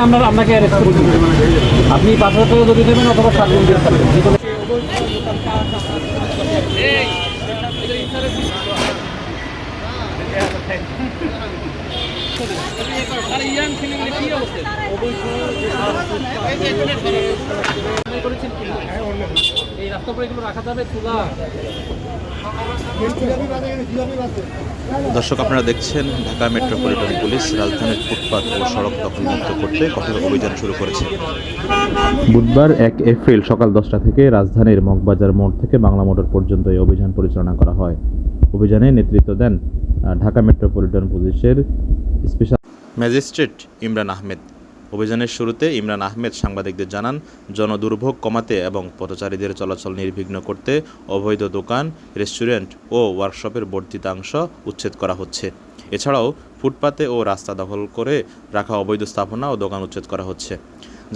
আমরা আপনাকে অ্যারেস্ট করব। আপনি 5,000 টাকা যদি দেবেন অথবা 7 দিন দিয়ে থাকবেন। এই রাস্তা পরে এগুলো রাখা যাবে তুলা। দর্শক, আপনারা দেখছেন ঢাকা মেট্রোপলিটন পুলিশ রাজধানীর ফুটপাত ও সড়ক দখলমুক্ত করতে কঠোর অভিযান শুরু করেছে। বুধবার 1 এপ্রিল সকাল 10টা থেকে রাজধানীর মগবাজার মোড় থেকে বাংলা মোটর পর্যন্ত এই অভিযান পরিচালনা করা হয়। অভিযানে নেতৃত্ব দেন ঢাকা মেট্রোপলিটন পুলিশের স্পেশাল ম্যাজিস্ট্রেট ইমরান আহমেদ। অভিযানের শুরুতে ইমরান আহমেদ সাংবাদিকদের জানান, জনদুর্ভোগ কমাতে এবং পথচারীদের চলাচল নির্বিঘ্ন করতে অবৈধ দোকান, রেস্টুরেন্ট ও ওয়ার্কশপের বর্ধিতাংশ উচ্ছেদ করা হচ্ছে। এছাড়াও ফুটপাতে ও রাস্তা দখল করে রাখা অবৈধ স্থাপনা ও দোকান উচ্ছেদ করা হচ্ছে।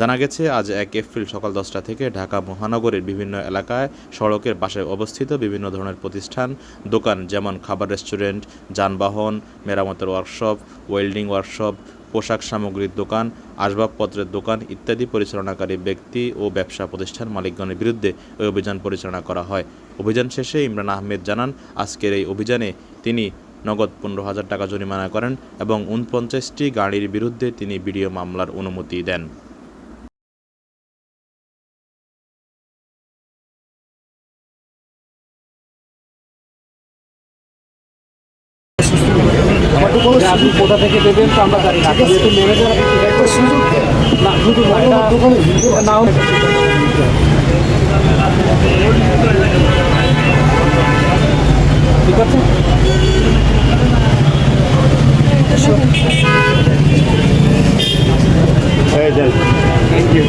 জানা গেছে, আজ 1 এপ্রিল সকাল 10টা থেকে ঢাকা মহানগরের বিভিন্ন এলাকায় সড়কের পাশে অবস্থিত বিভিন্ন ধরনের প্রতিষ্ঠান, দোকান যেমন খাবার রেস্টুরেন্ট, যানবাহন, মেরামতের ওয়ার্কশপ, ওয়েল্ডিং ওয়ার্কশপ, পোশাক সামগ্রীর দোকান, আসবাবপত্রের দোকান ইত্যাদি পরিচালনাকারী ব্যক্তি ও ব্যবসা প্রতিষ্ঠান মালিকগণের বিরুদ্ধে ওই অভিযান পরিচালনা করা হয়। অভিযান শেষে ইমরান আহমেদ জানান, আজকের এই অভিযানে তিনি নগদ 15,000 টাকা জরিমানা করেন এবং 49টি গাড়ির বিরুদ্ধে তিনি বিডিও মামলার অনুমতি দেন। আপনি কোথা থেকে দেবেন তো আমরা জানি না। যেহেতু ম্যানেজার না শুধু নাও ঠিক আছে। Thank you.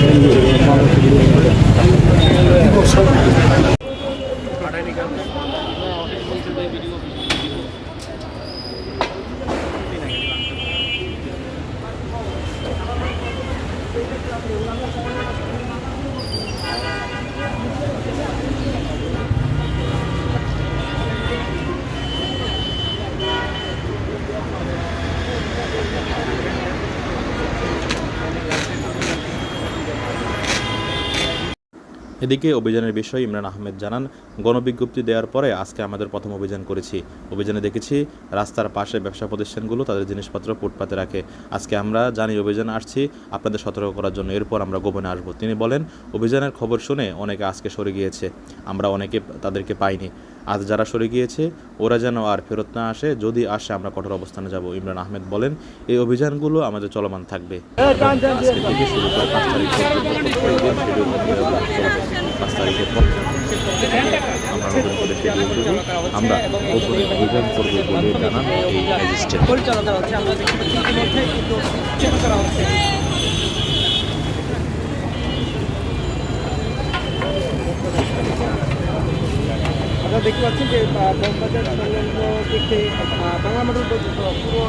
এদিকে অভিযানের বিষয়ে ইমরান আহমেদ জানান, গণবিজ্ঞপ্তি দেওয়ার পরে আজকে আমাদের প্রথম অভিযান করেছি। অভিযানে দেখেছি রাস্তার পাশে ব্যবসা প্রতিষ্ঠানগুলো তাদের জিনিসপত্র ফুটপাতে রাখে। আজকে আমরা জানি অভিযানে আসছি আপনাদের সতর্ক করার জন্য, এরপর আমরা গোপনে আসবো। তিনি বলেন, অভিযানের খবর শুনে অনেকে আজকে সরে গিয়েছে, আমরা অনেকে তাদেরকে পাইনি। আজ যারা সরে গিয়েছে ওরা যেন আর ফেরত না আসে, যদি আসে আমরা কঠোর অবস্থানে যাব। ইমরান আহমেদ বলেন, এই অভিযানগুলো আমাদের চলমান থাকবে। আজকে থেকে শুরু করে 5 তারিখ আমরা নতুন করে শিডিউল দেব, আমরা গোপনে অভিযান করব বলে জানান এই ম্যাজিস্ট্রেট। আপনারা দেখতে পাচ্ছেন যে মগবাজার সংলগ্ন থেকে বাংলা মোটর পর্যন্ত পুরো